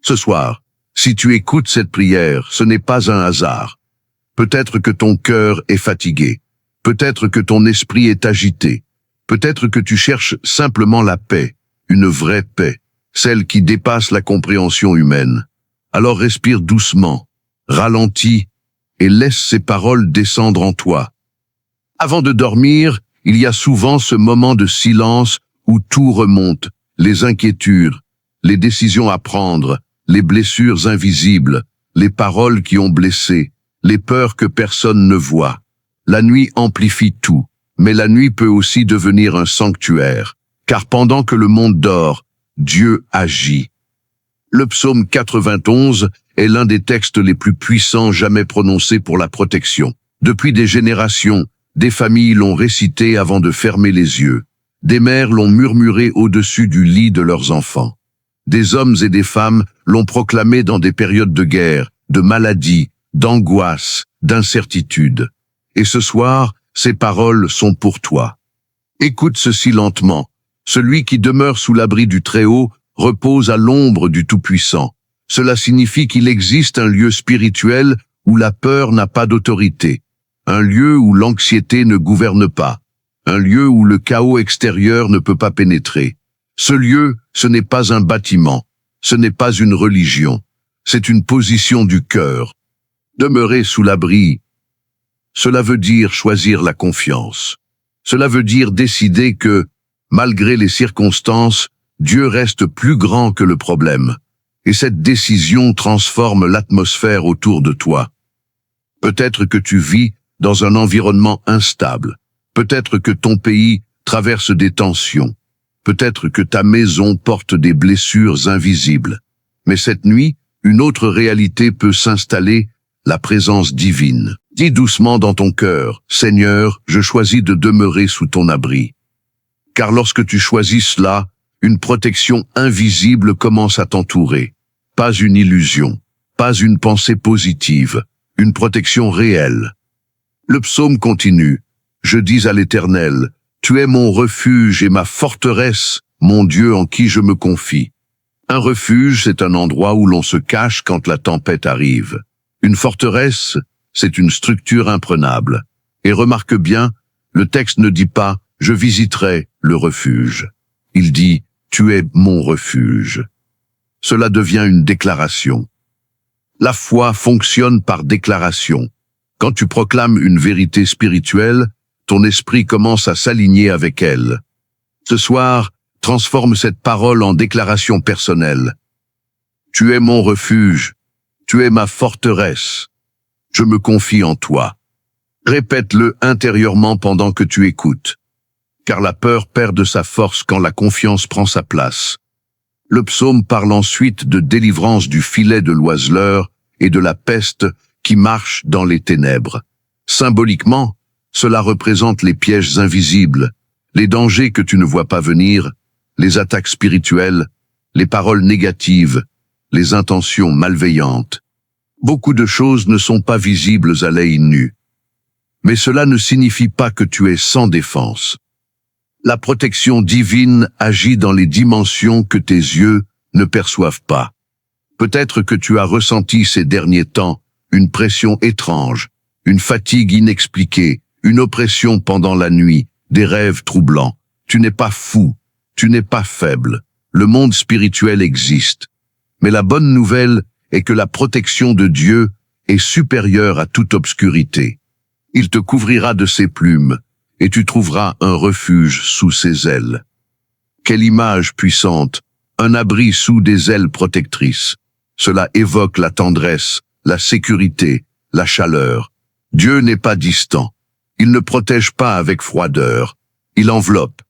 Ce soir, si tu écoutes cette prière, ce n'est pas un hasard. Peut-être que ton cœur est fatigué. Peut-être que ton esprit est agité. Peut-être que tu cherches simplement la paix, une vraie paix, celle qui dépasse la compréhension humaine. Alors respire doucement, ralentis et laisse ces paroles descendre en toi. Avant de dormir, il y a souvent ce moment de silence où tout remonte, les inquiétudes, les décisions à prendre, les blessures invisibles, les paroles qui ont blessé, les peurs que personne ne voit. La nuit amplifie tout, mais la nuit peut aussi devenir un sanctuaire, car pendant que le monde dort, Dieu agit. Le psaume 91 est l'un des textes les plus puissants jamais prononcés pour la protection. Depuis des générations, des familles l'ont récité avant de fermer les yeux. Des mères l'ont murmuré au-dessus du lit de leurs enfants. Des hommes et des femmes l'ont proclamé dans des périodes de guerre, de maladie, d'angoisse, d'incertitude. Et ce soir, ces paroles sont pour toi. Écoute ceci lentement. Celui qui demeure sous l'abri du Très-Haut repose à l'ombre du Tout-Puissant. Cela signifie qu'il existe un lieu spirituel où la peur n'a pas d'autorité, un lieu où l'anxiété ne gouverne pas, un lieu où le chaos extérieur ne peut pas pénétrer. Ce lieu, ce n'est pas un bâtiment, ce n'est pas une religion, c'est une position du cœur. Demeurer sous l'abri, cela veut dire choisir la confiance. Cela veut dire décider que, malgré les circonstances, Dieu reste plus grand que le problème. Et cette décision transforme l'atmosphère autour de toi. Peut-être que tu vis dans un environnement instable. Peut-être que ton pays traverse des tensions. Peut-être que ta maison porte des blessures invisibles. Mais cette nuit, une autre réalité peut s'installer, la présence divine. Dis doucement dans ton cœur, « Seigneur, je choisis de demeurer sous ton abri. » Car lorsque tu choisis cela, une protection invisible commence à t'entourer. Pas une illusion, pas une pensée positive, une protection réelle. Le psaume continue. Je dis à l'Éternel, « Tu es mon refuge et ma forteresse, mon Dieu en qui je me confie. » Un refuge, c'est un endroit où l'on se cache quand la tempête arrive. Une forteresse, c'est une structure imprenable. Et remarque bien, le texte ne dit pas « Je visiterai le refuge ». Il dit « Tu es mon refuge ». Cela devient une déclaration. La foi fonctionne par déclaration. Quand tu proclames une vérité spirituelle, ton esprit commence à s'aligner avec elle. Ce soir, transforme cette parole en déclaration personnelle. Tu es mon refuge, tu es ma forteresse. Je me confie en toi. Répète-le intérieurement pendant que tu écoutes. Car la peur perd de sa force quand la confiance prend sa place. Le psaume parle ensuite de délivrance du filet de l'oiseleur et de la peste qui marche dans les ténèbres. Symboliquement, cela représente les pièges invisibles, les dangers que tu ne vois pas venir, les attaques spirituelles, les paroles négatives, les intentions malveillantes. Beaucoup de choses ne sont pas visibles à l'œil nu. Mais cela ne signifie pas que tu es sans défense. La protection divine agit dans les dimensions que tes yeux ne perçoivent pas. Peut-être que tu as ressenti ces derniers temps une pression étrange, une fatigue inexpliquée, une oppression pendant la nuit, des rêves troublants. Tu n'es pas fou, tu n'es pas faible. Le monde spirituel existe. Mais la bonne nouvelle est que la protection de Dieu est supérieure à toute obscurité. Il te couvrira de ses plumes, et tu trouveras un refuge sous ses ailes. Quelle image puissante, un abri sous des ailes protectrices. Cela évoque la tendresse, la sécurité, la chaleur. Dieu n'est pas distant. Il ne protège pas avec froideur. Il enveloppe.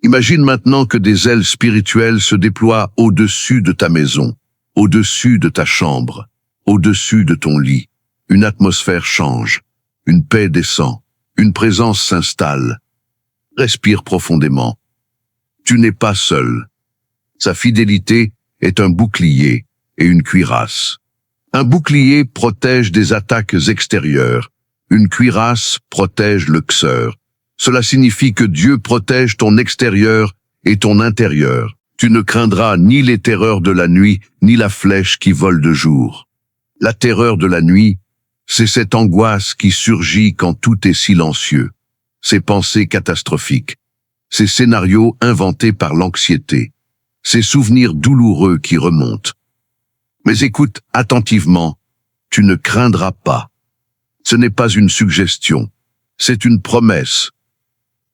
Imagine maintenant que des ailes spirituelles se déploient au-dessus de ta maison, au-dessus de ta chambre, au-dessus de ton lit. Une atmosphère change, une paix descend. Une présence s'installe. Respire profondément. Tu n'es pas seul. Sa fidélité est un bouclier et une cuirasse. Un bouclier protège des attaques extérieures. Une cuirasse protège le cœur. Cela signifie que Dieu protège ton extérieur et ton intérieur. Tu ne craindras ni les terreurs de la nuit, ni la flèche qui vole de jour. La terreur de la nuit, c'est cette angoisse qui surgit quand tout est silencieux. Ces pensées catastrophiques. Ces scénarios inventés par l'anxiété. Ces souvenirs douloureux qui remontent. Mais écoute attentivement, tu ne craindras pas. Ce n'est pas une suggestion, c'est une promesse.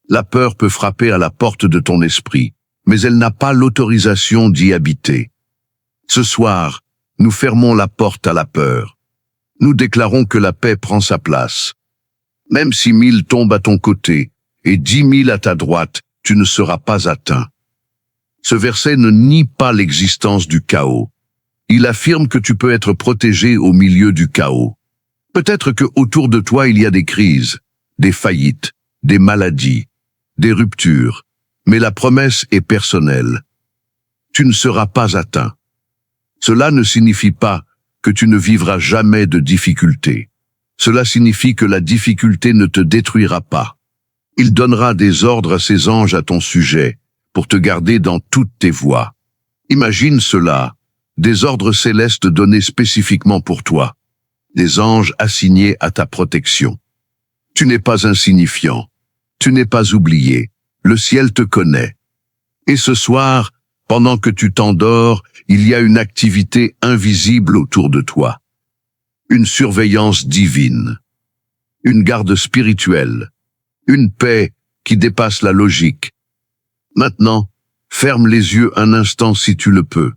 La peur peut frapper à la porte de ton esprit, mais elle n'a pas l'autorisation d'y habiter. Ce soir, nous fermons la porte à la peur. Nous déclarons que la paix prend sa place. Même si 1000 tombent à ton côté et 10 000 à ta droite, tu ne seras pas atteint. Ce verset ne nie pas l'existence du chaos. Il affirme que tu peux être protégé au milieu du chaos. Peut-être que autour de toi il y a des crises, des faillites, des maladies, des ruptures, mais la promesse est personnelle. Tu ne seras pas atteint. Cela ne signifie pas que tu ne vivras jamais de difficultés. Cela signifie que la difficulté ne te détruira pas. Il donnera des ordres à ses anges à ton sujet, pour te garder dans toutes tes voies. Imagine cela, des ordres célestes donnés spécifiquement pour toi, des anges assignés à ta protection. Tu n'es pas insignifiant, tu n'es pas oublié, le ciel te connaît. Et ce soir, pendant que tu t'endors, il y a une activité invisible autour de toi. Une surveillance divine, une garde spirituelle, une paix qui dépasse la logique. Maintenant, ferme les yeux un instant si tu le peux.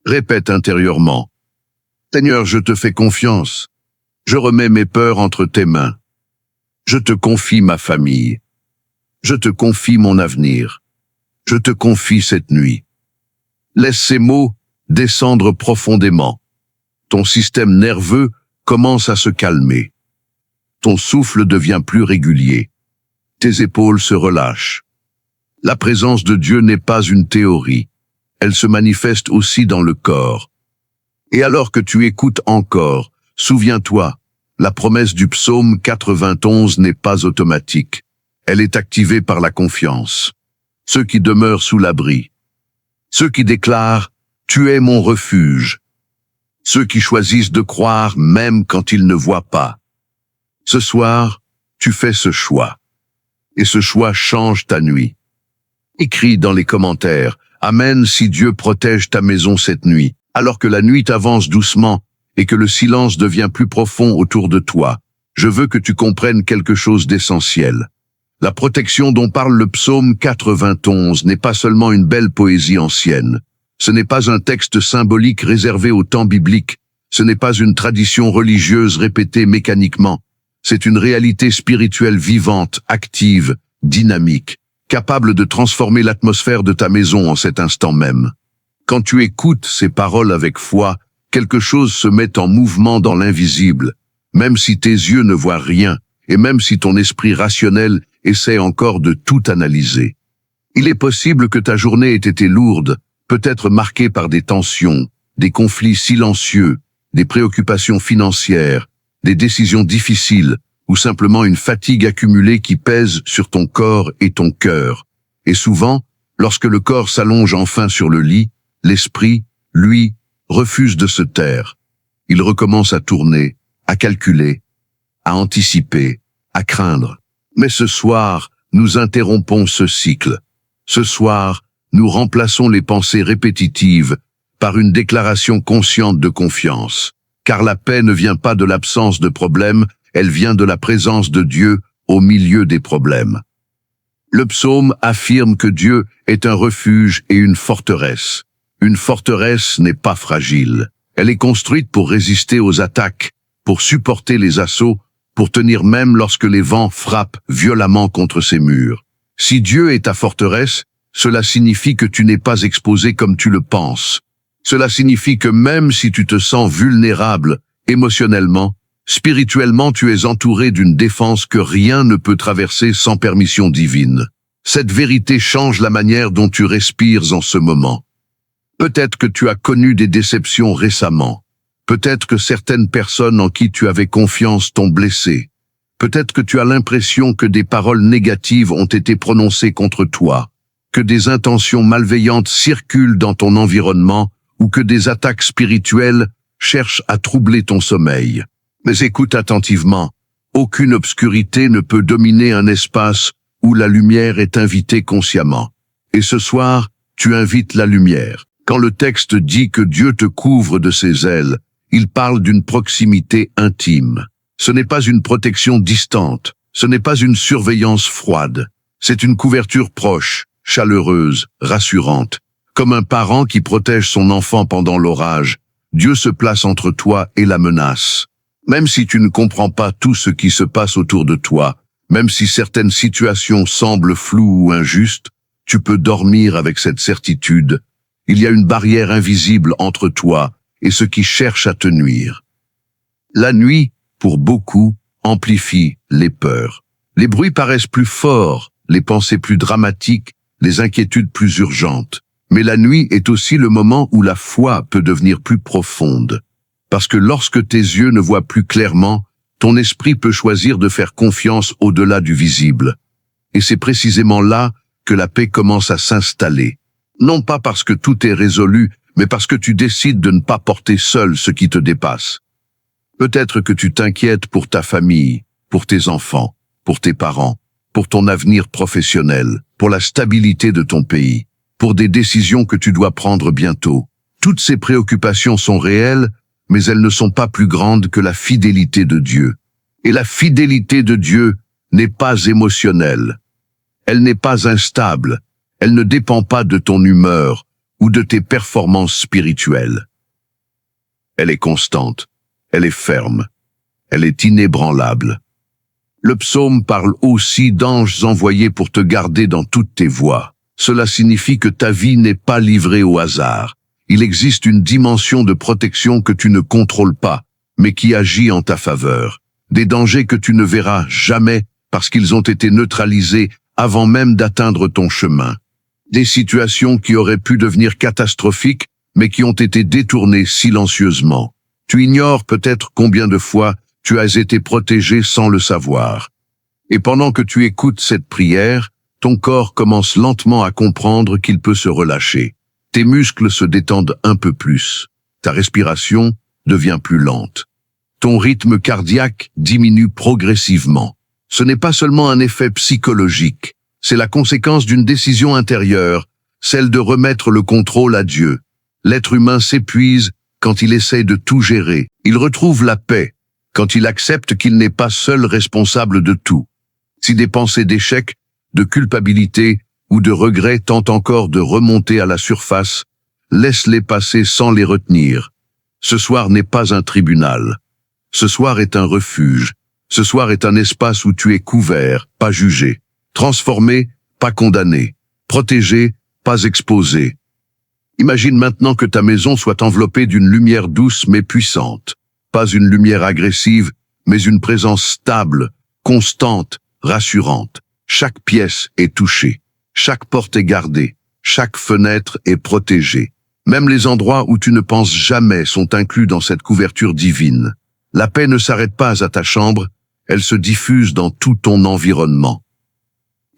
Répète intérieurement. Seigneur, je te fais confiance. Je remets mes peurs entre tes mains. Je te confie ma famille. Je te confie mon avenir. Je te confie cette nuit. Laisse ces mots descendre profondément. Ton système nerveux commence à se calmer. Ton souffle devient plus régulier. Tes épaules se relâchent. La présence de Dieu n'est pas une théorie. Elle se manifeste aussi dans le corps. Et alors que tu écoutes encore, souviens-toi, la promesse du psaume 91 n'est pas automatique. Elle est activée par la confiance. Ceux qui demeurent sous l'abri. Ceux qui déclarent « Tu es mon refuge ». Ceux qui choisissent de croire même quand ils ne voient pas. Ce soir, tu fais ce choix. Et ce choix change ta nuit. Écris dans les commentaires « Amen si Dieu protège ta maison cette nuit », alors que la nuit avance doucement et que le silence devient plus profond autour de toi. Je veux que tu comprennes quelque chose d'essentiel. La protection dont parle le psaume 91 n'est pas seulement une belle poésie ancienne. Ce n'est pas un texte symbolique réservé au temps biblique. Ce n'est pas une tradition religieuse répétée mécaniquement. C'est une réalité spirituelle vivante, active, dynamique, capable de transformer l'atmosphère de ta maison en cet instant même. Quand tu écoutes ces paroles avec foi, quelque chose se met en mouvement dans l'invisible, même si tes yeux ne voient rien, et même si ton esprit rationnel essaie encore de tout analyser. Il est possible que ta journée ait été lourde, peut-être marquée par des tensions, des conflits silencieux, des préoccupations financières, des décisions difficiles, ou simplement une fatigue accumulée qui pèse sur ton corps et ton cœur. Et souvent, lorsque le corps s'allonge enfin sur le lit, l'esprit, lui, refuse de se taire. Il recommence à tourner, à calculer, à anticiper, à craindre. Mais ce soir, nous interrompons ce cycle. Ce soir, nous remplaçons les pensées répétitives par une déclaration consciente de confiance. Car la paix ne vient pas de l'absence de problèmes, elle vient de la présence de Dieu au milieu des problèmes. Le psaume affirme que Dieu est un refuge et une forteresse. Une forteresse n'est pas fragile. Elle est construite pour résister aux attaques, pour supporter les assauts, pour tenir même lorsque les vents frappent violemment contre ses murs. Si Dieu est ta forteresse, cela signifie que tu n'es pas exposé comme tu le penses. Cela signifie que même si tu te sens vulnérable, émotionnellement, spirituellement tu es entouré d'une défense que rien ne peut traverser sans permission divine. Cette vérité change la manière dont tu respires en ce moment. Peut-être que tu as connu des déceptions récemment. Peut-être que certaines personnes en qui tu avais confiance t'ont blessé. Peut-être que tu as l'impression que des paroles négatives ont été prononcées contre toi, que des intentions malveillantes circulent dans ton environnement ou que des attaques spirituelles cherchent à troubler ton sommeil. Mais écoute attentivement, aucune obscurité ne peut dominer un espace où la lumière est invitée consciemment. Et ce soir, tu invites la lumière. Quand le texte dit que Dieu te couvre de ses ailes, il parle d'une proximité intime. Ce n'est pas une protection distante, ce n'est pas une surveillance froide. C'est une couverture proche, chaleureuse, rassurante. Comme un parent qui protège son enfant pendant l'orage, Dieu se place entre toi et la menace. Même si tu ne comprends pas tout ce qui se passe autour de toi, même si certaines situations semblent floues ou injustes, tu peux dormir avec cette certitude. Il y a une barrière invisible entre toi et ceux qui cherchent à te nuire. La nuit, pour beaucoup, amplifie les peurs. Les bruits paraissent plus forts, les pensées plus dramatiques, les inquiétudes plus urgentes. Mais la nuit est aussi le moment où la foi peut devenir plus profonde. Parce que lorsque tes yeux ne voient plus clairement, ton esprit peut choisir de faire confiance au-delà du visible. Et c'est précisément là que la paix commence à s'installer. Non pas parce que tout est résolu, mais parce que tu décides de ne pas porter seul ce qui te dépasse. Peut-être que tu t'inquiètes pour ta famille, pour tes enfants, pour tes parents, pour ton avenir professionnel, pour la stabilité de ton pays, pour des décisions que tu dois prendre bientôt. Toutes ces préoccupations sont réelles, mais elles ne sont pas plus grandes que la fidélité de Dieu. Et la fidélité de Dieu n'est pas émotionnelle. Elle n'est pas instable. Elle ne dépend pas de ton humeur ou de tes performances spirituelles. Elle est constante. Elle est ferme. Elle est inébranlable. Le psaume parle aussi d'anges envoyés pour te garder dans toutes tes voies. Cela signifie que ta vie n'est pas livrée au hasard. Il existe une dimension de protection que tu ne contrôles pas, mais qui agit en ta faveur. Des dangers que tu ne verras jamais parce qu'ils ont été neutralisés avant même d'atteindre ton chemin. Des situations qui auraient pu devenir catastrophiques, mais qui ont été détournées silencieusement. Tu ignores peut-être combien de fois tu as été protégé sans le savoir. Et pendant que tu écoutes cette prière, ton corps commence lentement à comprendre qu'il peut se relâcher. Tes muscles se détendent un peu plus. Ta respiration devient plus lente. Ton rythme cardiaque diminue progressivement. Ce n'est pas seulement un effet psychologique, c'est la conséquence d'une décision intérieure, celle de remettre le contrôle à Dieu. L'être humain s'épuise quand il essaie de tout gérer. Il retrouve la paix quand il accepte qu'il n'est pas seul responsable de tout. Si des pensées d'échec, de culpabilité ou de regret tentent encore de remonter à la surface, laisse-les passer sans les retenir. Ce soir n'est pas un tribunal. Ce soir est un refuge. Ce soir est un espace où tu es couvert, pas jugé. Transformé, pas condamné. Protégé, pas exposé. Imagine maintenant que ta maison soit enveloppée d'une lumière douce mais puissante. Pas une lumière agressive, mais une présence stable, constante, rassurante. Chaque pièce est touchée. Chaque porte est gardée. Chaque fenêtre est protégée. Même les endroits où tu ne penses jamais sont inclus dans cette couverture divine. La paix ne s'arrête pas à ta chambre, elle se diffuse dans tout ton environnement.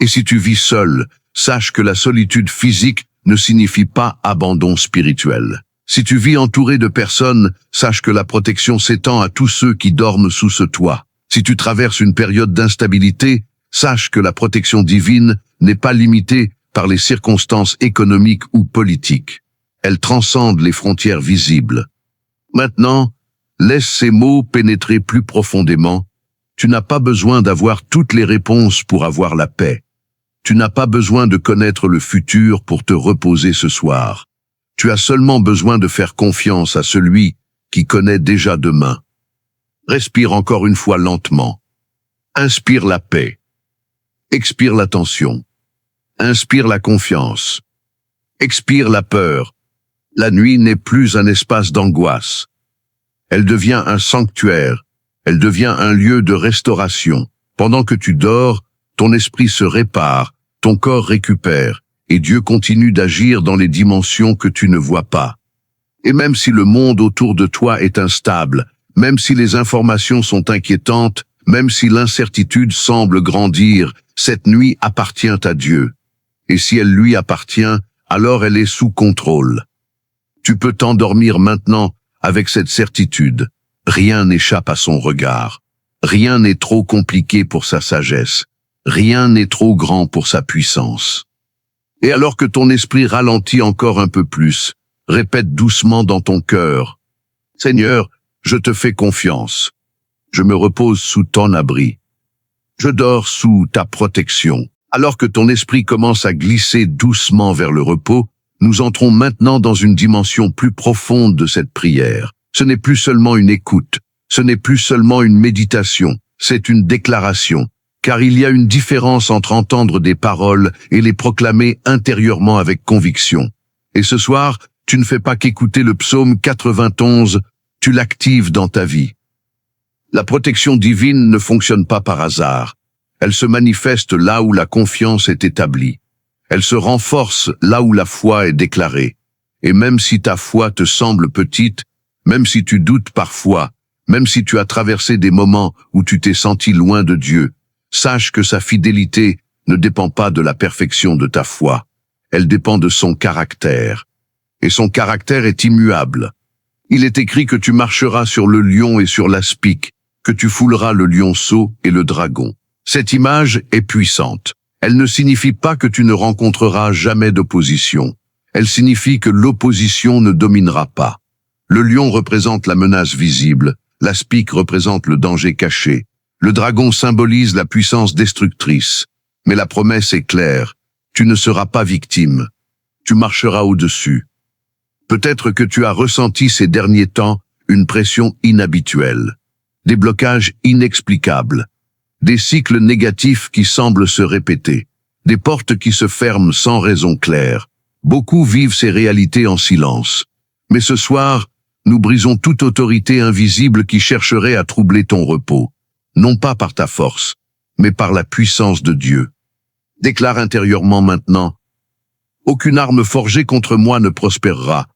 Et si tu vis seul, sache que la solitude physique ne signifie pas abandon spirituel. Si tu vis entouré de personnes, sache que la protection s'étend à tous ceux qui dorment sous ce toit. Si tu traverses une période d'instabilité, sache que la protection divine n'est pas limitée par les circonstances économiques ou politiques. Elle transcende les frontières visibles. Maintenant, laisse ces mots pénétrer plus profondément. Tu n'as pas besoin d'avoir toutes les réponses pour avoir la paix. Tu n'as pas besoin de connaître le futur pour te reposer ce soir. Tu as seulement besoin de faire confiance à celui qui connaît déjà demain. Respire encore une fois lentement. Inspire la paix. Expire la tension. Inspire la confiance. Expire la peur. La nuit n'est plus un espace d'angoisse. Elle devient un sanctuaire. Elle devient un lieu de restauration. Pendant que tu dors, ton esprit se répare, ton corps récupère, et Dieu continue d'agir dans les dimensions que tu ne vois pas. Et même si le monde autour de toi est instable, même si les informations sont inquiétantes, même si l'incertitude semble grandir, cette nuit appartient à Dieu. Et si elle lui appartient, alors elle est sous contrôle. Tu peux t'endormir maintenant avec cette certitude. Rien n'échappe à son regard. Rien n'est trop compliqué pour sa sagesse. Rien n'est trop grand pour sa puissance. Et alors que ton esprit ralentit encore un peu plus, répète doucement dans ton cœur, « Seigneur, je te fais confiance. Je me repose sous ton abri. Je dors sous ta protection. » Alors que ton esprit commence à glisser doucement vers le repos, nous entrons maintenant dans une dimension plus profonde de cette prière. Ce n'est plus seulement une écoute, ce n'est plus seulement une méditation, c'est une déclaration. Car il y a une différence entre entendre des paroles et les proclamer intérieurement avec conviction. Et ce soir, tu ne fais pas qu'écouter le psaume 91, tu l'actives dans ta vie. La protection divine ne fonctionne pas par hasard. Elle se manifeste là où la confiance est établie. Elle se renforce là où la foi est déclarée. Et même si ta foi te semble petite, même si tu doutes parfois, même si tu as traversé des moments où tu t'es senti loin de Dieu, sache que sa fidélité ne dépend pas de la perfection de ta foi. Elle dépend de son caractère. Et son caractère est immuable. Il est écrit que tu marcheras sur le lion et sur l'aspic, que tu fouleras le lionceau et le dragon. Cette image est puissante. Elle ne signifie pas que tu ne rencontreras jamais d'opposition. Elle signifie que l'opposition ne dominera pas. Le lion représente la menace visible, l'aspic représente le danger caché. Le dragon symbolise la puissance destructrice. Mais la promesse est claire. Tu ne seras pas victime. Tu marcheras au-dessus. Peut-être que tu as ressenti ces derniers temps une pression inhabituelle, des blocages inexplicables, des cycles négatifs qui semblent se répéter, des portes qui se ferment sans raison claire. Beaucoup vivent ces réalités en silence. Mais ce soir, nous brisons toute autorité invisible qui chercherait à troubler ton repos. Non pas par ta force, mais par la puissance de Dieu. Déclare intérieurement maintenant, « Aucune arme forgée contre moi ne prospérera.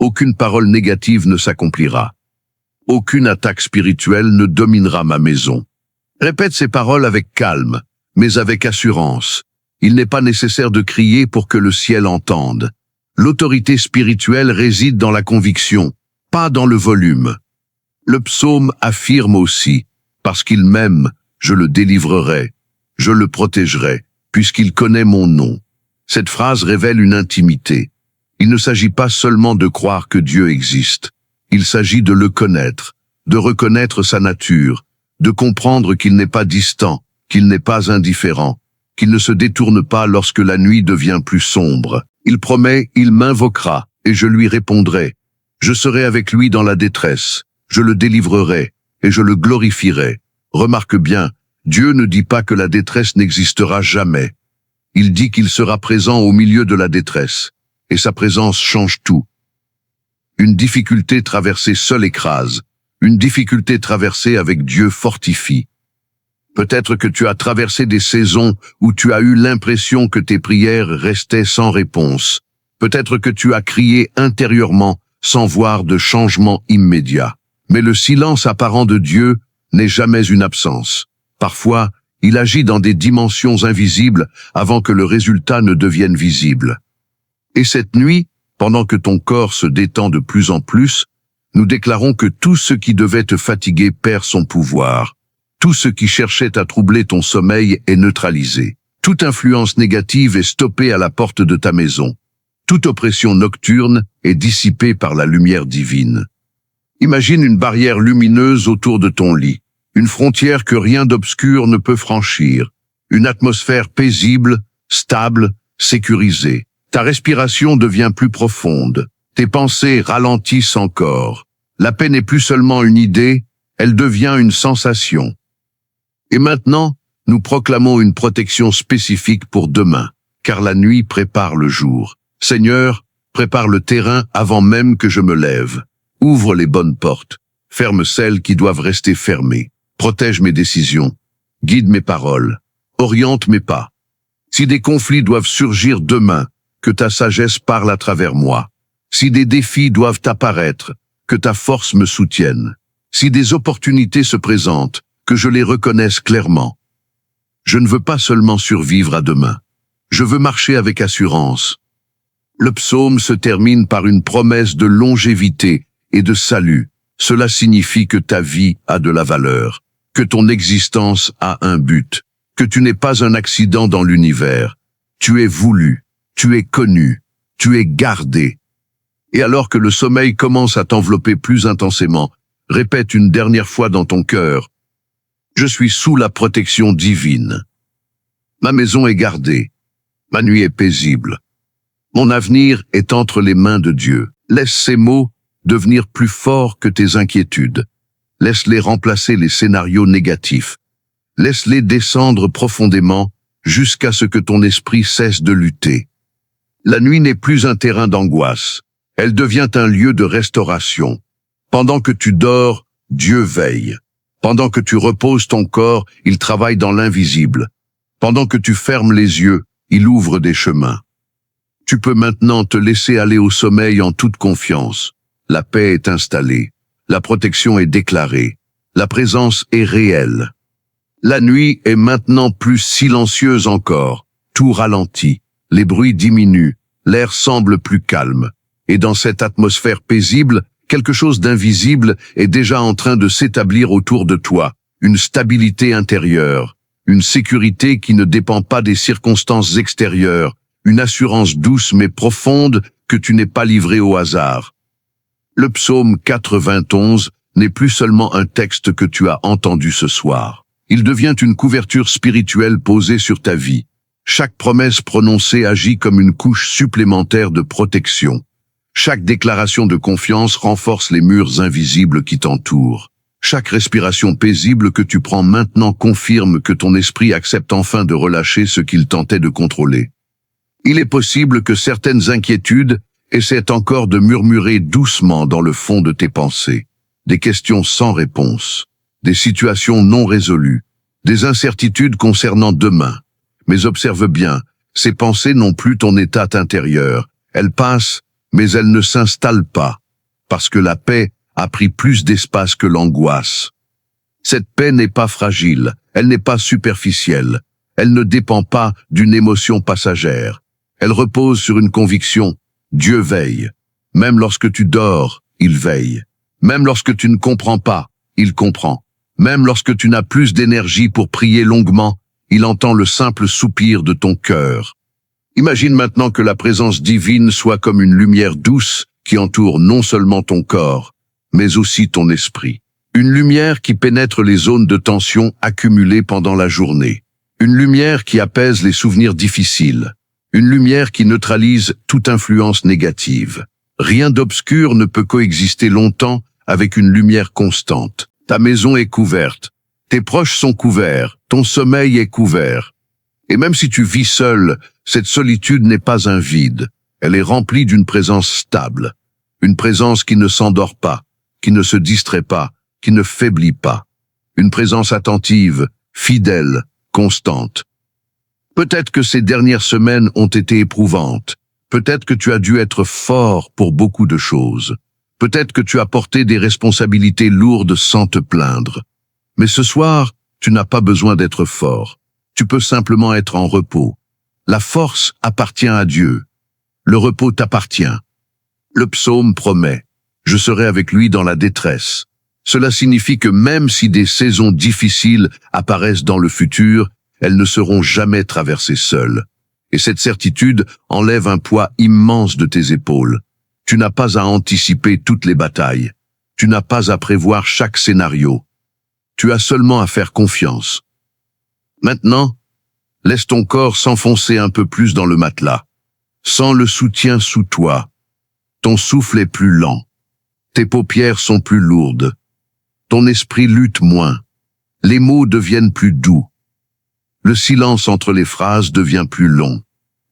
Aucune parole négative ne s'accomplira. Aucune attaque spirituelle ne dominera ma maison. » Répète ces paroles avec calme, mais avec assurance. Il n'est pas nécessaire de crier pour que le ciel entende. L'autorité spirituelle réside dans la conviction, pas dans le volume. Le psaume affirme aussi, parce qu'il m'aime, je le délivrerai, je le protégerai, puisqu'il connaît mon nom. Cette phrase révèle une intimité. Il ne s'agit pas seulement de croire que Dieu existe. Il s'agit de le connaître, de reconnaître sa nature, de comprendre qu'il n'est pas distant, qu'il n'est pas indifférent, qu'il ne se détourne pas lorsque la nuit devient plus sombre. Il promet, il m'invoquera, et je lui répondrai. Je serai avec lui dans la détresse, je le délivrerai, et je le glorifierai. Remarque bien, Dieu ne dit pas que la détresse n'existera jamais. Il dit qu'il sera présent au milieu de la détresse, et sa présence change tout. Une difficulté traversée seule écrase, une difficulté traversée avec Dieu fortifie. Peut-être que tu as traversé des saisons où tu as eu l'impression que tes prières restaient sans réponse. Peut-être que tu as crié intérieurement sans voir de changement immédiat. Mais le silence apparent de Dieu n'est jamais une absence. Parfois, il agit dans des dimensions invisibles avant que le résultat ne devienne visible. Et cette nuit, pendant que ton corps se détend de plus en plus, nous déclarons que tout ce qui devait te fatiguer perd son pouvoir. Tout ce qui cherchait à troubler ton sommeil est neutralisé. Toute influence négative est stoppée à la porte de ta maison. Toute oppression nocturne est dissipée par la lumière divine. Imagine une barrière lumineuse autour de ton lit, une frontière que rien d'obscur ne peut franchir, une atmosphère paisible, stable, sécurisée. Ta respiration devient plus profonde, tes pensées ralentissent encore. La paix n'est plus seulement une idée, elle devient une sensation. Et maintenant, nous proclamons une protection spécifique pour demain, car la nuit prépare le jour. Seigneur, prépare le terrain avant même que je me lève. Ouvre les bonnes portes, ferme celles qui doivent rester fermées. Protège mes décisions, guide mes paroles, oriente mes pas. Si des conflits doivent surgir demain, que ta sagesse parle à travers moi. Si des défis doivent apparaître, que ta force me soutienne. Si des opportunités se présentent, que je les reconnaisse clairement. Je ne veux pas seulement survivre à demain. Je veux marcher avec assurance. Le psaume se termine par une promesse de longévité et de salut. Cela signifie que ta vie a de la valeur, que ton existence a un but, que tu n'es pas un accident dans l'univers. Tu es voulu, tu es connu, tu es gardé. Et alors que le sommeil commence à t'envelopper plus intensément, répète une dernière fois dans ton cœur: je suis sous la protection divine. Ma maison est gardée, ma nuit est paisible. Mon avenir est entre les mains de Dieu. Laisse ces mots devenir plus forts que tes inquiétudes. Laisse-les remplacer les scénarios négatifs. Laisse-les descendre profondément jusqu'à ce que ton esprit cesse de lutter. La nuit n'est plus un terrain d'angoisse. Elle devient un lieu de restauration. Pendant que tu dors, Dieu veille. Pendant que tu reposes ton corps, il travaille dans l'invisible. Pendant que tu fermes les yeux, il ouvre des chemins. Tu peux maintenant te laisser aller au sommeil en toute confiance. La paix est installée. La protection est déclarée. La présence est réelle. La nuit est maintenant plus silencieuse encore. Tout ralentit. Les bruits diminuent. L'air semble plus calme. Et dans cette atmosphère paisible, quelque chose d'invisible est déjà en train de s'établir autour de toi. Une stabilité intérieure. Une sécurité qui ne dépend pas des circonstances extérieures. Une assurance douce mais profonde que tu n'es pas livré au hasard. Le psaume 91 n'est plus seulement un texte que tu as entendu ce soir. Il devient une couverture spirituelle posée sur ta vie. Chaque promesse prononcée agit comme une couche supplémentaire de protection. Chaque déclaration de confiance renforce les murs invisibles qui t'entourent. Chaque respiration paisible que tu prends maintenant confirme que ton esprit accepte enfin de relâcher ce qu'il tentait de contrôler. Il est possible que certaines inquiétudes essaient encore de murmurer doucement dans le fond de tes pensées. Des questions sans réponse, des situations non résolues, des incertitudes concernant demain. Mais observe bien, ces pensées n'ont plus ton état intérieur. Elles passent, mais elles ne s'installent pas, parce que la paix a pris plus d'espace que l'angoisse. Cette paix n'est pas fragile, elle n'est pas superficielle, elle ne dépend pas d'une émotion passagère. Elle repose sur une conviction: Dieu veille. Même lorsque tu dors, il veille. Même lorsque tu ne comprends pas, il comprend. Même lorsque tu n'as plus d'énergie pour prier longuement, il entend le simple soupir de ton cœur. Imagine maintenant que la présence divine soit comme une lumière douce qui entoure non seulement ton corps, mais aussi ton esprit. Une lumière qui pénètre les zones de tension accumulées pendant la journée. Une lumière qui apaise les souvenirs difficiles. Une lumière qui neutralise toute influence négative. Rien d'obscur ne peut coexister longtemps avec une lumière constante. Ta maison est couverte. Tes proches sont couverts. Ton sommeil est couvert. Et même si tu vis seul, cette solitude n'est pas un vide. Elle est remplie d'une présence stable. Une présence qui ne s'endort pas, qui ne se distrait pas, qui ne faiblit pas. Une présence attentive, fidèle, constante. Peut-être que ces dernières semaines ont été éprouvantes. Peut-être que tu as dû être fort pour beaucoup de choses. Peut-être que tu as porté des responsabilités lourdes sans te plaindre. Mais ce soir, tu n'as pas besoin d'être fort. Tu peux simplement être en repos. La force appartient à Dieu. Le repos t'appartient. Le psaume promet: je serai avec lui dans la détresse. Cela signifie que même si des saisons difficiles apparaissent dans le futur, elles ne seront jamais traversées seules. Et cette certitude enlève un poids immense de tes épaules. Tu n'as pas à anticiper toutes les batailles. Tu n'as pas à prévoir chaque scénario. Tu as seulement à faire confiance. Maintenant, laisse ton corps s'enfoncer un peu plus dans le matelas. Sens le soutien sous toi. Ton souffle est plus lent. Tes paupières sont plus lourdes. Ton esprit lutte moins. Les mots deviennent plus doux. Le silence entre les phrases devient plus long.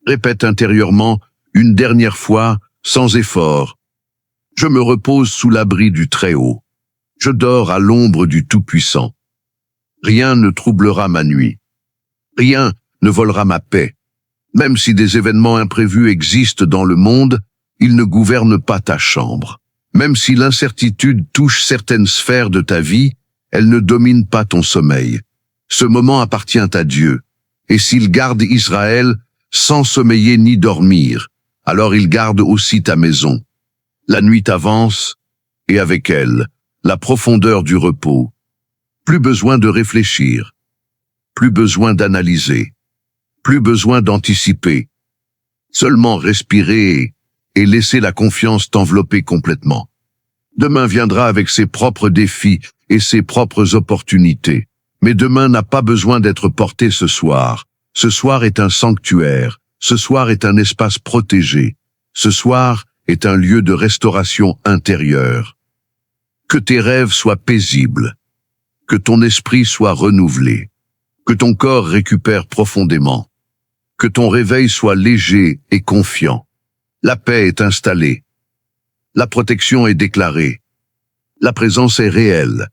Répète intérieurement une dernière fois, sans effort: je me repose sous l'abri du Très-Haut. Je dors à l'ombre du Tout-Puissant. Rien ne troublera ma nuit. Rien ne volera ma paix. Même si des événements imprévus existent dans le monde, ils ne gouvernent pas ta chambre. Même si l'incertitude touche certaines sphères de ta vie, elle ne domine pas ton sommeil. Ce moment appartient à Dieu. Et s'il garde Israël, sans sommeiller ni dormir, alors il garde aussi ta maison. La nuit avance, et avec elle, la profondeur du repos. Plus besoin de réfléchir, plus besoin d'analyser, plus besoin d'anticiper. Seulement respirer et laisser la confiance t'envelopper complètement. Demain viendra avec ses propres défis et ses propres opportunités. Mais demain n'a pas besoin d'être porté ce soir. Ce soir est un sanctuaire. Ce soir est un espace protégé. Ce soir est un lieu de restauration intérieure. Que tes rêves soient paisibles. Que ton esprit soit renouvelé. Que ton corps récupère profondément. Que ton réveil soit léger et confiant. La paix est installée. La protection est déclarée. La présence est réelle.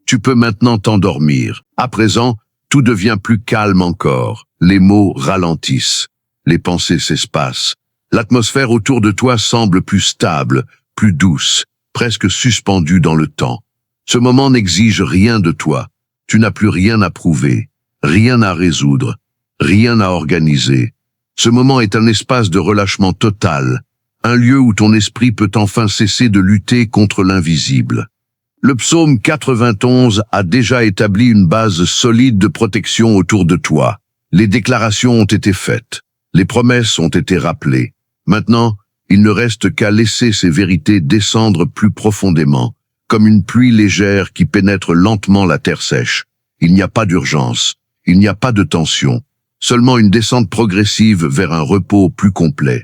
Tu peux maintenant t'endormir. À présent, tout devient plus calme encore. Les mots ralentissent. Les pensées s'espacent. L'atmosphère autour de toi semble plus stable, plus douce, presque suspendue dans le temps. Ce moment n'exige rien de toi. Tu n'as plus rien à prouver, rien à résoudre, rien à organiser. Ce moment est un espace de relâchement total, un lieu où ton esprit peut enfin cesser de lutter contre l'invisible. Le psaume 91 a déjà établi une base solide de protection autour de toi. Les déclarations ont été faites, les promesses ont été rappelées. Maintenant, il ne reste qu'à laisser ces vérités descendre plus profondément, comme une pluie légère qui pénètre lentement la terre sèche. Il n'y a pas d'urgence, il n'y a pas de tension, seulement une descente progressive vers un repos plus complet.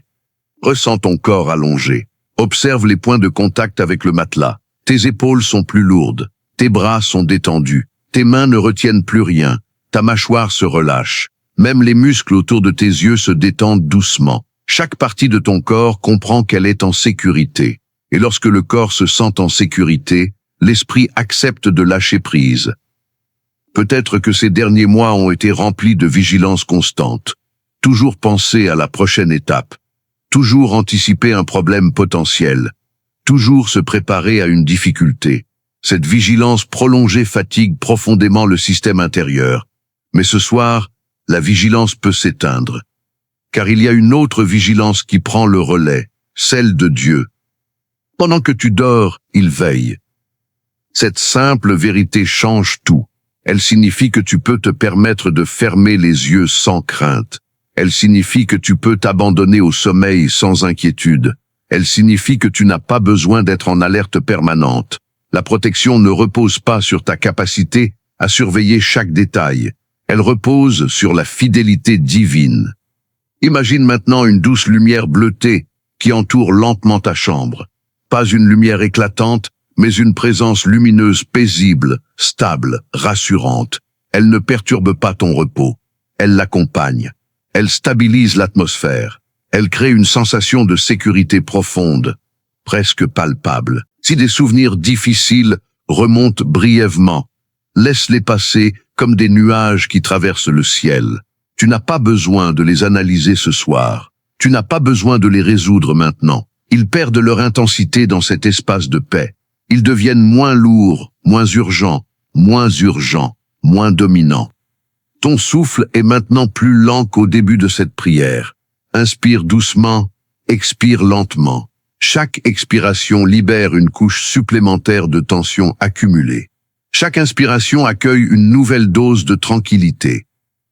Ressens ton corps allongé. Observe les points de contact avec le matelas. Tes épaules sont plus lourdes. Tes bras sont détendus. Tes mains ne retiennent plus rien. Ta mâchoire se relâche. Même les muscles autour de tes yeux se détendent doucement. Chaque partie de ton corps comprend qu'elle est en sécurité. Et lorsque le corps se sent en sécurité, l'esprit accepte de lâcher prise. Peut-être que ces derniers mois ont été remplis de vigilance constante. Toujours penser à la prochaine étape. Toujours anticiper un problème potentiel. Toujours se préparer à une difficulté. Cette vigilance prolongée fatigue profondément le système intérieur. Mais ce soir, la vigilance peut s'éteindre. Car il y a une autre vigilance qui prend le relais, celle de Dieu. Pendant que tu dors, il veille. Cette simple vérité change tout. Elle signifie que tu peux te permettre de fermer les yeux sans crainte. Elle signifie que tu peux t'abandonner au sommeil sans inquiétude. Elle signifie que tu n'as pas besoin d'être en alerte permanente. La protection ne repose pas sur ta capacité à surveiller chaque détail. Elle repose sur la fidélité divine. Imagine maintenant une douce lumière bleutée qui entoure lentement ta chambre. Pas une lumière éclatante, mais une présence lumineuse paisible, stable, rassurante. Elle ne perturbe pas ton repos. Elle l'accompagne. Elle stabilise l'atmosphère. Elle crée une sensation de sécurité profonde, presque palpable. Si des souvenirs difficiles remontent brièvement, laisse-les passer comme des nuages qui traversent le ciel. Tu n'as pas besoin de les analyser ce soir. Tu n'as pas besoin de les résoudre maintenant. Ils perdent leur intensité dans cet espace de paix. Ils deviennent moins lourds, moins urgents, moins dominants. Ton souffle est maintenant plus lent qu'au début de cette prière. Inspire doucement, expire lentement. Chaque expiration libère une couche supplémentaire de tension accumulée. Chaque inspiration accueille une nouvelle dose de tranquillité.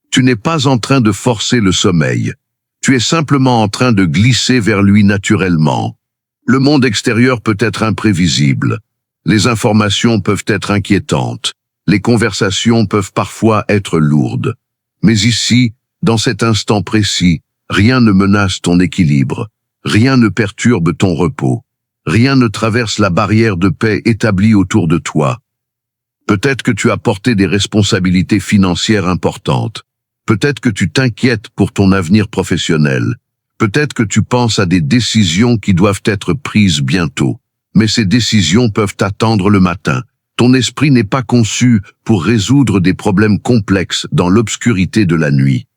Tu n'es pas en train de forcer le sommeil. Tu es simplement en train de glisser vers lui naturellement. Le monde extérieur peut être imprévisible. Les informations peuvent être inquiétantes. Les conversations peuvent parfois être lourdes. Mais ici, dans cet instant précis, rien ne menace ton équilibre. Rien ne perturbe ton repos. Rien ne traverse la barrière de paix établie autour de toi. Peut-être que tu as porté des responsabilités financières importantes. Peut-être que tu t'inquiètes pour ton avenir professionnel. Peut-être que tu penses à des décisions qui doivent être prises bientôt. Mais ces décisions peuvent attendre le matin. Ton esprit n'est pas conçu pour résoudre des problèmes complexes dans l'obscurité de la nuit.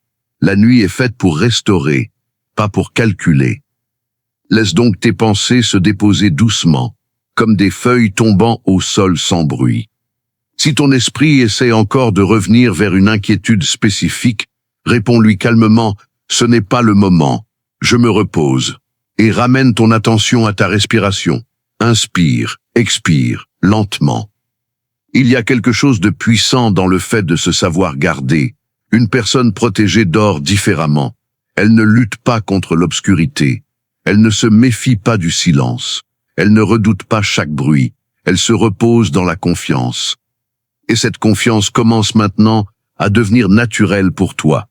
La nuit est faite pour restaurer, pas pour calculer. Laisse donc tes pensées se déposer doucement, comme des feuilles tombant au sol sans bruit. Si ton esprit essaie encore de revenir vers une inquiétude spécifique, réponds-lui calmement Ce n'est pas le moment. Je me repose. Et ramène ton attention à ta respiration. Inspire, expire, lentement. Il y a quelque chose de puissant dans le fait de se savoir garder. Une personne protégée dort différemment. Elle ne lutte pas contre l'obscurité. Elle ne se méfie pas du silence. Elle ne redoute pas chaque bruit. Elle se repose dans la confiance. Et cette confiance commence maintenant à devenir naturelle pour toi.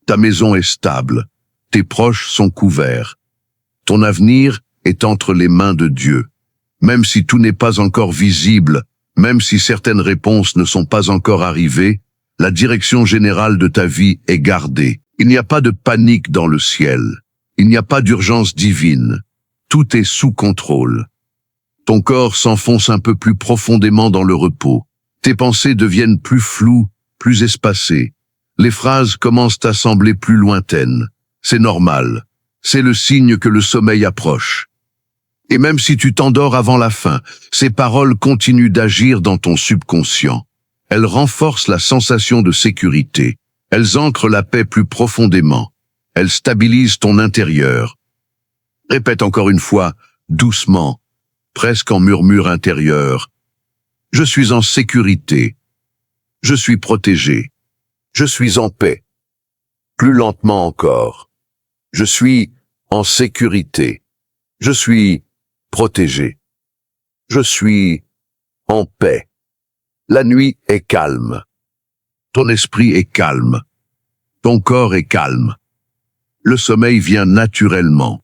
Ta maison est stable. Tes proches sont couverts. Ton avenir est entre les mains de Dieu. Même si tout n'est pas encore visible, même si certaines réponses ne sont pas encore arrivées, la direction générale de ta vie est gardée. Il n'y a pas de panique dans le ciel. Il n'y a pas d'urgence divine. Tout est sous contrôle. Ton corps s'enfonce un peu plus profondément dans le repos. Tes pensées deviennent plus floues, plus espacées. Les phrases commencent à sembler plus lointaines. C'est normal. C'est le signe que le sommeil approche. Et même si tu t'endors avant la fin, ces paroles continuent d'agir dans ton subconscient. Elles renforcent la sensation de sécurité. Elles ancrent la paix plus profondément. Elles stabilisent ton intérieur. Répète encore une fois, doucement, presque en murmure intérieur. Je suis en sécurité. Je suis protégé. Je suis en paix. Plus lentement encore. Je suis en sécurité. Je suis protégé. Je suis en paix. La nuit est calme. Ton esprit est calme. Ton corps est calme. Le sommeil vient naturellement.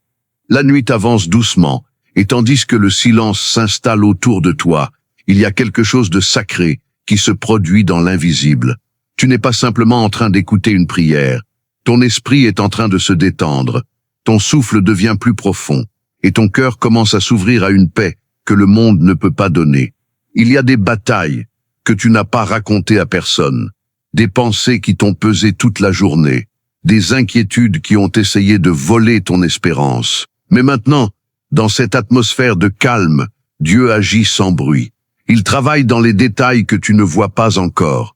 La nuit avance doucement, et tandis que le silence s'installe autour de toi, il y a quelque chose de sacré qui se produit dans l'invisible. Tu n'es pas simplement en train d'écouter une prière. Ton esprit est en train de se détendre. Ton souffle devient plus profond, et ton cœur commence à s'ouvrir à une paix que le monde ne peut pas donner. Il y a des batailles que tu n'as pas racontées à personne, des pensées qui t'ont pesé toute la journée, des inquiétudes qui ont essayé de voler ton espérance. Mais maintenant, dans cette atmosphère de calme, Dieu agit sans bruit. Il travaille dans les détails que tu ne vois pas encore.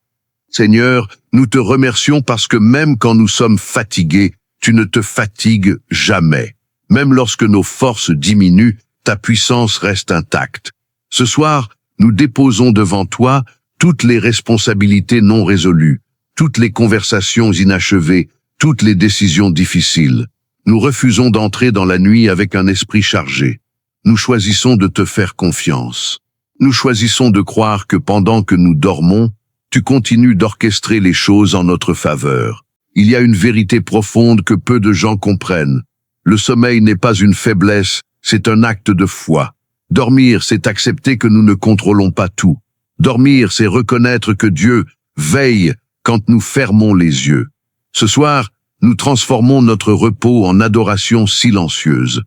Seigneur, nous te remercions parce que même quand nous sommes fatigués, tu ne te fatigues jamais. Même lorsque nos forces diminuent, ta puissance reste intacte. Ce soir, nous déposons devant toi toutes les responsabilités non résolues, toutes les conversations inachevées, toutes les décisions difficiles. Nous refusons d'entrer dans la nuit avec un esprit chargé. Nous choisissons de te faire confiance. Nous choisissons de croire que pendant que nous dormons, tu continues d'orchestrer les choses en notre faveur. Il y a une vérité profonde que peu de gens comprennent. Le sommeil n'est pas une faiblesse, c'est un acte de foi. Dormir, c'est accepter que nous ne contrôlons pas tout. Dormir, c'est reconnaître que Dieu veille quand nous fermons les yeux. Ce soir, nous transformons notre repos en adoration silencieuse.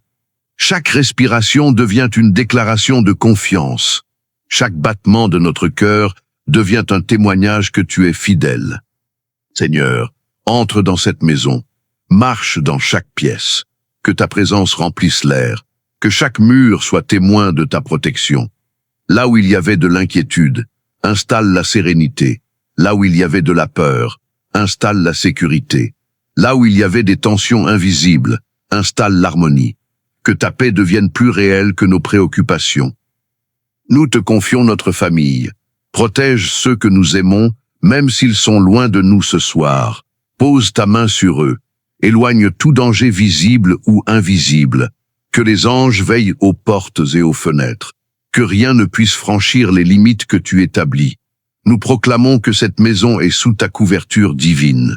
Chaque respiration devient une déclaration de confiance. Chaque battement de notre cœur devient un témoignage que tu es fidèle. Seigneur, entre dans cette maison, marche dans chaque pièce, que ta présence remplisse l'air, que chaque mur soit témoin de ta protection. Là où il y avait de l'inquiétude, installe la sérénité. Là où il y avait de la peur, installe la sécurité. Là où il y avait des tensions invisibles, installe l'harmonie. Que ta paix devienne plus réelle que nos préoccupations. Nous te confions notre famille. Protège ceux que nous aimons, même s'ils sont loin de nous ce soir. Pose ta main sur eux. Éloigne tout danger visible ou invisible. Que les anges veillent aux portes et aux fenêtres. Que rien ne puisse franchir les limites que tu établis. Nous proclamons que cette maison est sous ta couverture divine.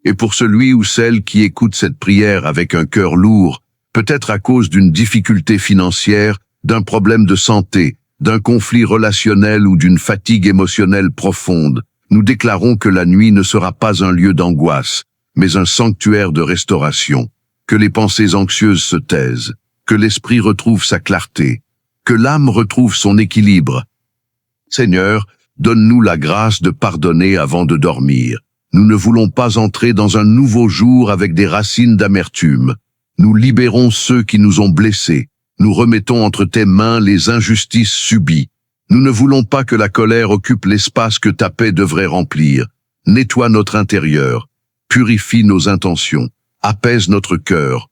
Et pour celui ou celle qui écoute cette prière avec un cœur lourd, peut-être à cause d'une difficulté financière, d'un problème de santé, d'un conflit relationnel ou d'une fatigue émotionnelle profonde, nous déclarons que la nuit ne sera pas un lieu d'angoisse, mais un sanctuaire de restauration, que les pensées anxieuses se taisent, que l'esprit retrouve sa clarté, que l'âme retrouve son équilibre. Seigneur, donne-nous la grâce de pardonner avant de dormir. Nous ne voulons pas entrer dans un nouveau jour avec des racines d'amertume. Nous libérons ceux qui nous ont blessés. Nous remettons entre tes mains les injustices subies. Nous ne voulons pas que la colère occupe l'espace que ta paix devrait remplir. Nettoie notre intérieur. Purifie nos intentions. apaise notre cœur.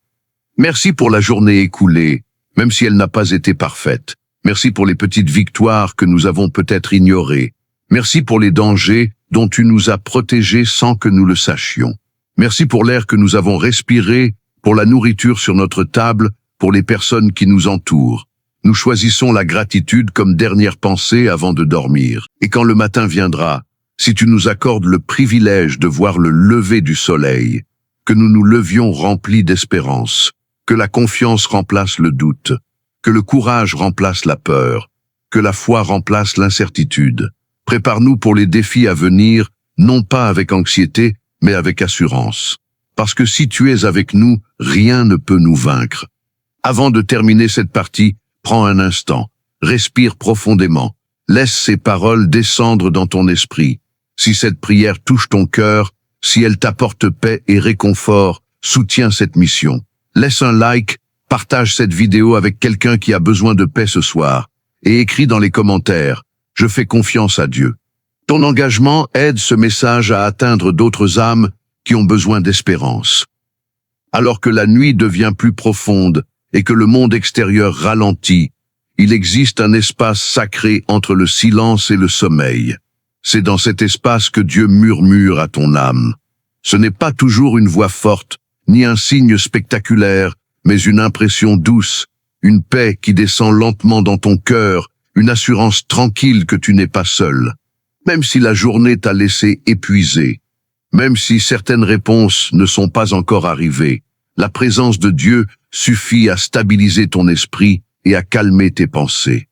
Merci pour la journée écoulée, même si elle n'a pas été parfaite. Merci pour les petites victoires que nous avons peut-être ignorées. Merci pour les dangers dont tu nous as protégés sans que nous le sachions. Merci pour l'air que nous avons respiré, pour la nourriture sur notre table, pour les personnes qui nous entourent. Nous choisissons la gratitude comme dernière pensée avant de dormir. Et quand le matin viendra, si tu nous accordes le privilège de voir le lever du soleil, que nous nous levions remplis d'espérance, que la confiance remplace le doute, que le courage remplace la peur, que la foi remplace l'incertitude. Prépare-nous pour les défis à venir, non pas avec anxiété, mais avec assurance. Parce que si tu es avec nous, rien ne peut nous vaincre. Avant de terminer cette partie, prends un instant, respire profondément, laisse ces paroles descendre dans ton esprit. Si cette prière touche ton cœur, si elle t'apporte paix et réconfort, soutiens cette mission. Laisse un like, partage cette vidéo avec quelqu'un qui a besoin de paix ce soir, et écris dans les commentaires « Je fais confiance à Dieu ». Ton engagement aide ce message à atteindre d'autres âmes qui ont besoin d'espérance. Alors que la nuit devient plus profonde et que le monde extérieur ralentit, il existe un espace sacré entre le silence et le sommeil. C'est dans cet espace que Dieu murmure à ton âme. Ce n'est pas toujours une voix forte, ni un signe spectaculaire, mais une impression douce, une paix qui descend lentement dans ton cœur, une assurance tranquille que tu n'es pas seul. Même si la journée t'a laissé épuisé, même si certaines réponses ne sont pas encore arrivées, la présence de Dieu suffit à stabiliser ton esprit et à calmer tes pensées.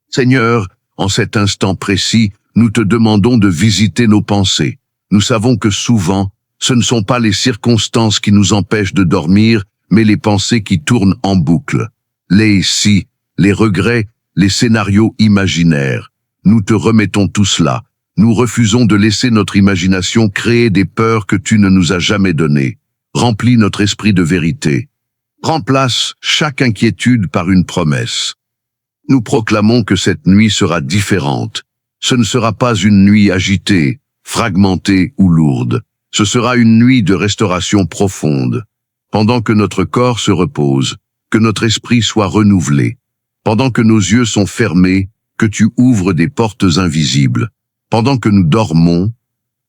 Seigneur, en cet instant précis, nous te demandons de visiter nos pensées. Nous savons que souvent, ce ne sont pas les circonstances qui nous empêchent de dormir, mais les pensées qui tournent en boucle. Les si, les regrets, les scénarios imaginaires. Nous te remettons tout cela. Nous refusons de laisser notre imagination créer des peurs que tu ne nous as jamais données. Remplis notre esprit de vérité. Remplace chaque inquiétude par une promesse. Nous proclamons que cette nuit sera différente. Ce ne sera pas une nuit agitée, fragmentée ou lourde. Ce sera une nuit de restauration profonde. Pendant que notre corps se repose, que notre esprit soit renouvelé. Pendant que nos yeux sont fermés, que tu ouvres des portes invisibles. Pendant que nous dormons,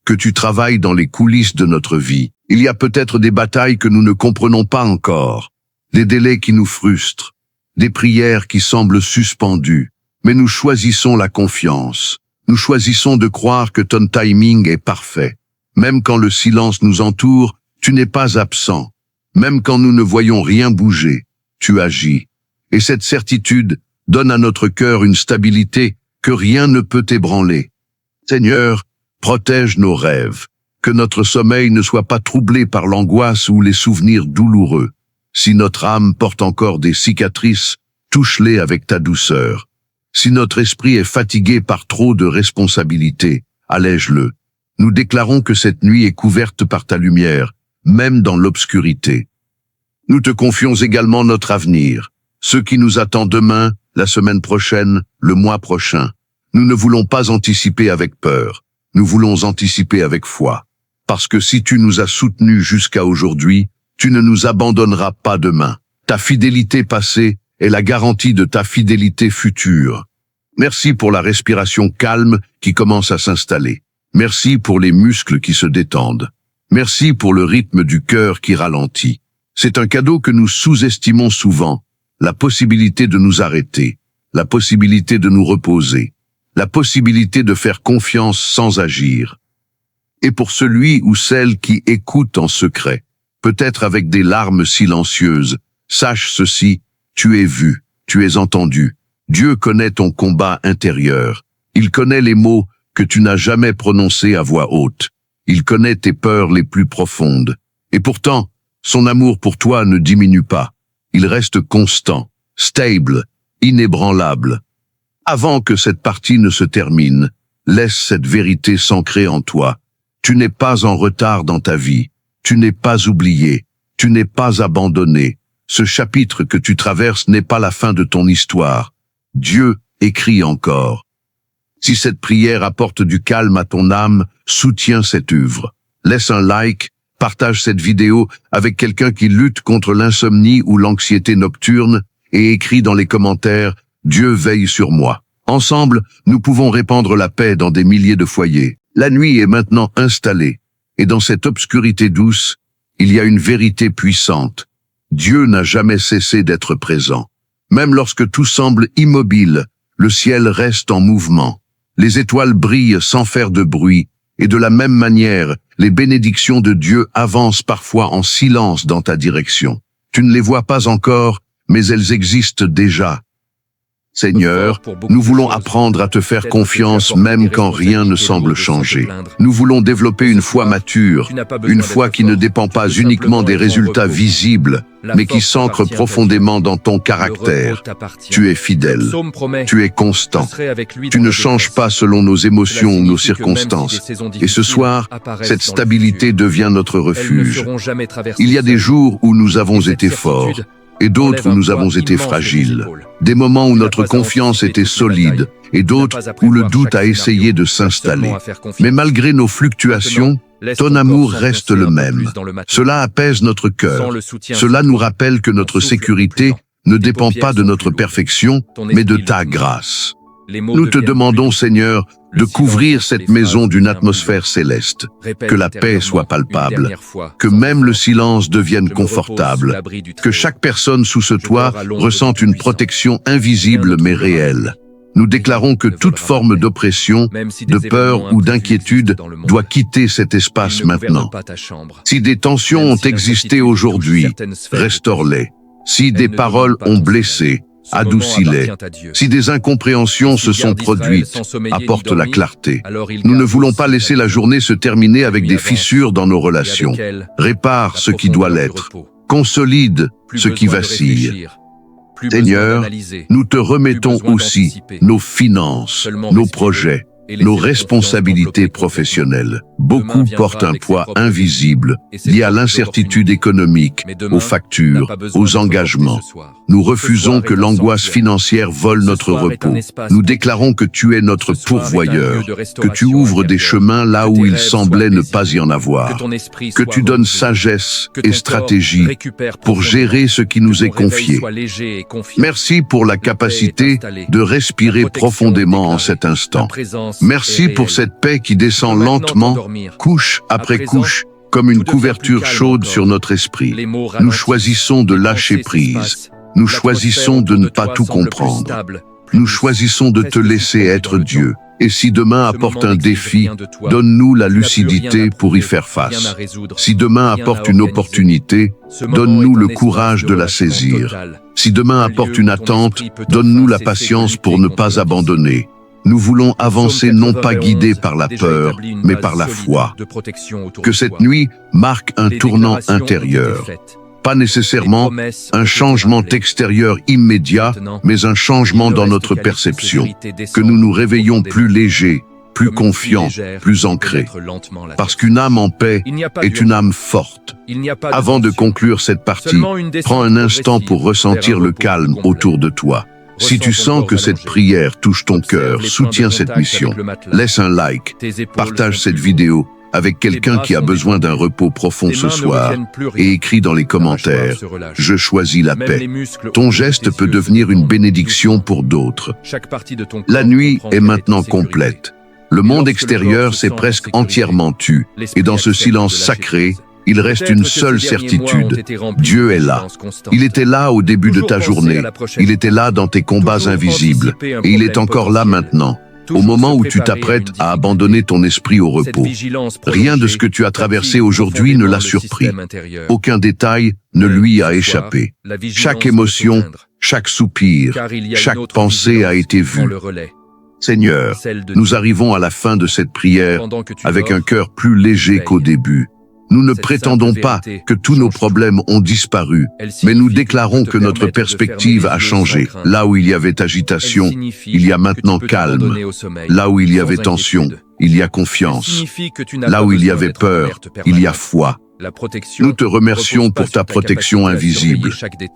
que tu travailles dans les coulisses de notre vie. Il y a peut-être des batailles que nous ne comprenons pas encore, des délais qui nous frustrent, des prières qui semblent suspendues, mais nous choisissons la confiance. Nous choisissons de croire que ton timing est parfait. Même quand le silence nous entoure, tu n'es pas absent. Même quand nous ne voyons rien bouger, tu agis. Et cette certitude donne à notre cœur une stabilité que rien ne peut ébranler. Seigneur, protège nos rêves, que notre sommeil ne soit pas troublé par l'angoisse ou les souvenirs douloureux. Si notre âme porte encore des cicatrices, touche-les avec ta douceur. Si notre esprit est fatigué par trop de responsabilités, allège-le. Nous déclarons que cette nuit est couverte par ta lumière, même dans l'obscurité. Nous te confions également notre avenir, ce qui nous attend demain, la semaine prochaine, le mois prochain. Nous ne voulons pas anticiper avec peur, nous voulons anticiper avec foi. Parce que si tu nous as soutenus jusqu'à aujourd'hui, tu ne nous abandonneras pas demain. Ta fidélité passée est la garantie de ta fidélité future. Merci pour la respiration calme qui commence à s'installer. Merci pour les muscles qui se détendent. Merci pour le rythme du cœur qui ralentit. C'est un cadeau que nous sous-estimons souvent, la possibilité de nous arrêter, la possibilité de nous reposer, la possibilité de faire confiance sans agir. Et pour celui ou celle qui écoute en secret, peut-être avec des larmes silencieuses, sache ceci, tu es vu, tu es entendu. Dieu connaît ton combat intérieur. Il connaît les mots que tu n'as jamais prononcés à voix haute. Il connaît tes peurs les plus profondes. Et pourtant, son amour pour toi ne diminue pas. Il reste constant, stable, inébranlable. Avant que cette partie ne se termine, laisse cette vérité s'ancrer en toi. Tu n'es pas en retard dans ta vie. Tu n'es pas oublié. Tu n'es pas abandonné. Ce chapitre que tu traverses n'est pas la fin de ton histoire. Dieu écrit encore. Si cette prière apporte du calme à ton âme, soutiens cette œuvre. Laisse un like, Partage cette vidéo avec quelqu'un qui lutte contre l'insomnie ou l'anxiété nocturne et écris dans les commentaires « Dieu veille sur moi ». Ensemble, nous pouvons répandre la paix dans des milliers de foyers. La nuit est maintenant installée, et dans cette obscurité douce, il y a une vérité puissante. Dieu n'a jamais cessé d'être présent. Même lorsque tout semble immobile, le ciel reste en mouvement. Les étoiles brillent sans faire de bruit, et de la même manière, les bénédictions de Dieu avancent parfois en silence dans ta direction. Tu ne les vois pas encore, mais elles existent déjà. Seigneur, nous voulons apprendre à te faire confiance même quand rien ne semble changer. Nous voulons développer une foi mature, une foi qui ne dépend pas uniquement des résultats visibles, mais qui s'ancre profondément dans ton caractère. Tu es fidèle, tu es constant, tu ne changes pas selon nos émotions ou nos circonstances. Et ce soir, cette stabilité devient notre refuge. Il y a des jours où nous avons été forts, et d'autres où nous avons été fragiles, des moments où notre confiance était solide, et d'autres où le doute a essayé de s'installer. Mais malgré nos fluctuations, ton amour reste le même. Cela apaise notre cœur. Cela nous rappelle que notre sécurité ne dépend pas de notre perfection, mais de ta grâce. Nous te demandons, Seigneur, de couvrir cette maison d'une atmosphère céleste, que la paix soit palpable, que même le silence devienne confortable, que chaque personne sous ce toit ressente une protection invisible mais réelle. Nous déclarons que toute forme d'oppression, de peur ou d'inquiétude doit quitter cet espace maintenant. Si des tensions ont existé aujourd'hui, restaure-les. Si des paroles ont blessé, adoucis-les. Si des incompréhensions se sont produites, apporte la clarté. Nous ne voulons pas laisser la journée se terminer avec des fissures dans nos relations. Répare ce qui doit l'être. Consolide ce qui vacille. Seigneur, nous te remettons aussi nos finances, nos projets, nos responsabilités professionnelles. Beaucoup portent un poids invisible lié à l'incertitude économique, aux factures, aux engagements. Nous refusons que l'angoisse financière vole notre repos. Nous déclarons que tu es notre pourvoyeur, que tu ouvres des chemins là où il semblait ne pas y en avoir, que tu donnes sagesse et stratégie pour gérer ce qui nous est confié. Merci pour la capacité de respirer profondément en cet instant. Merci pour cette paix qui descend lentement, couche après couche, comme une couverture chaude sur notre esprit. Nous choisissons de lâcher prise. Nous choisissons de ne pas tout comprendre. Nous choisissons de te laisser être Dieu. Et si demain apporte un défi, donne-nous la lucidité pour y faire face. Si demain apporte une opportunité, donne-nous le courage de la saisir. Si demain apporte une attente, donne-nous la patience pour ne pas abandonner. Nous voulons avancer non pas guidés par la peur, mais par la foi. Que cette nuit marque un tournant intérieur. Pas nécessairement un changement extérieur immédiat, mais un changement dans notre perception. Que nous nous réveillons plus légers, plus confiants, plus ancrés. Parce qu'une âme en paix est une âme forte. Avant de conclure cette partie, prends un instant pour ressentir le calme autour de toi. Si tu sens que cette prière touche ton cœur, soutiens cette mission. Laisse un like, partage cette vidéo avec quelqu'un qui a besoin d'un repos profond ce soir et écris dans les commentaires « Je choisis la paix ». Ton geste peut devenir une bénédiction pour d'autres. La nuit est maintenant complète. Le monde extérieur s'est presque entièrement tu, et dans ce silence sacré, il reste une seule certitude, Dieu est là. Il était là au début de ta journée, il était là dans tes combats invisibles, et il est encore là maintenant, au moment où tu t'apprêtes à abandonner ton esprit au repos. Rien de ce que tu as traversé aujourd'hui ne l'a surpris. Aucun détail ne lui a échappé. Chaque émotion, chaque soupir, chaque pensée a été vue. Seigneur, nous arrivons à la fin de cette prière avec un cœur plus léger qu'au début. Nous ne prétendons pas que tous nos problèmes ont disparu, mais nous déclarons que notre perspective a changé. Là où il y avait agitation, il y a maintenant calme. Là où il y avait tension, il y a confiance. Là où il y avait peur, il y a foi. Nous te remercions pour ta protection invisible,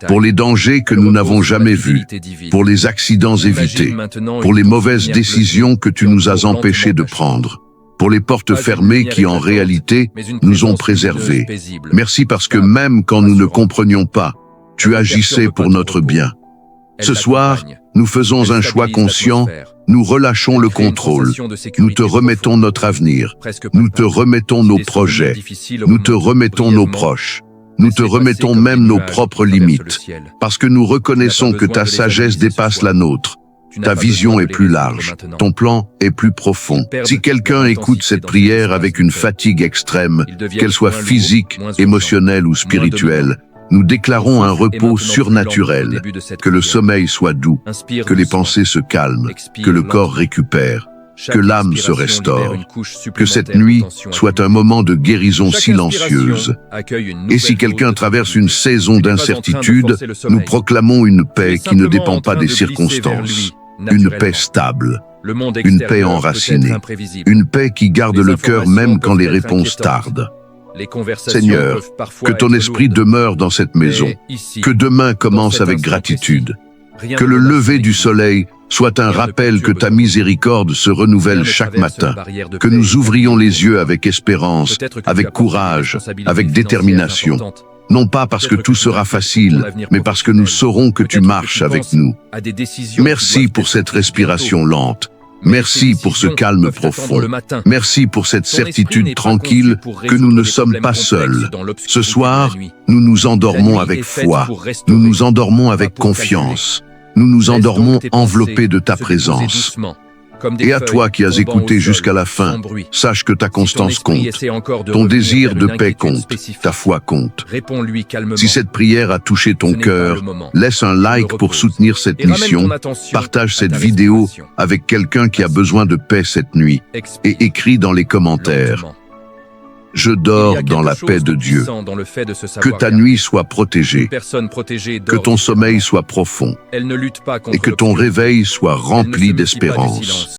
pour les dangers que nous n'avons jamais vus, pour les accidents évités, pour les mauvaises décisions que tu nous as empêchés de prendre. pour les portes fermées qui, en réalité, nous ont préservés. Merci parce que même quand nous ne comprenions pas, tu agissais pour notre bien. Ce soir, nous faisons un choix conscient, nous relâchons le contrôle, nous te remettons notre avenir, nous te remettons nos projets, nous te remettons nos proches, nous te remettons même nos propres limites, parce que nous reconnaissons que ta sagesse dépasse la nôtre. Ta vision est plus large, ton plan est plus profond. Si quelqu'un écoute cette prière avec une fatigue extrême, qu'elle soit physique, émotionnelle ou spirituelle, nous déclarons un repos surnaturel, que le sommeil soit doux, que les pensées se calment, que le corps récupère, que l'âme se restaure, que cette nuit soit un moment de guérison silencieuse. Et si quelqu'un traverse une saison d'incertitude, nous proclamons une paix qui ne dépend pas des circonstances, une paix stable, une paix enracinée, une paix qui garde le cœur même quand les réponses tardent. Seigneur, que ton esprit demeure dans cette maison, que demain commence avec gratitude, que le lever du soleil soit un rappel que ta miséricorde se renouvelle chaque matin, que nous ouvrions les yeux avec espérance, avec courage, avec détermination, non pas parce que tout sera facile, mais parce que nous saurons que tu marches avec nous. Merci pour cette respiration lente. Merci pour ce calme profond. Merci pour cette certitude tranquille que nous ne sommes pas seuls. Ce soir, nous nous endormons avec foi. Nous nous endormons avec confiance. Nous nous endormons enveloppés de ta présence. Et à toi qui as écouté jusqu'à la fin, sache que ta constance compte, ton désir de paix compte, ta foi compte. Si cette prière a touché ton cœur, laisse un like pour soutenir cette mission, partage cette vidéo avec quelqu'un qui a besoin de paix cette nuit, et écris dans les commentaires. Je dors dans la paix de Dieu. Que ta nuit soit protégée, que ton sommeil soit profond, et que ton réveil soit rempli d'espérance.